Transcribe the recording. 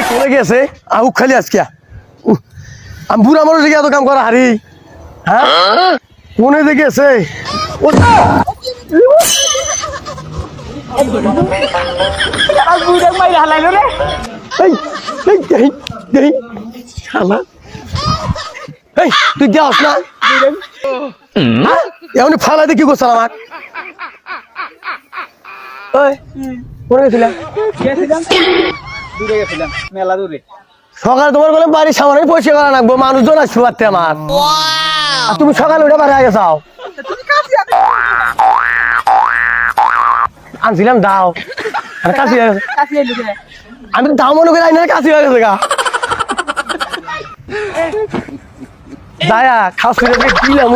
কোনে গেছে আহুক খালি আজকে আমি বুড়া মানুষ এত কাম করা হারি হ্যাঁ কোনে যে গেছে তুই যাস না এমনি ফালাইতে কি করছ আমার সকালে তোমার বলে বাড়ির সামনে পয়সা করা লাগবো মানুষজন আসতে পারতে আমার তুমি সকালে উঠে বাড়ি আগে যাও আনছিলাম দাও কাশি আমি তো দাও মনে করে আইন কাশি হয়ে গেছে গা দায়া খাস দিলাম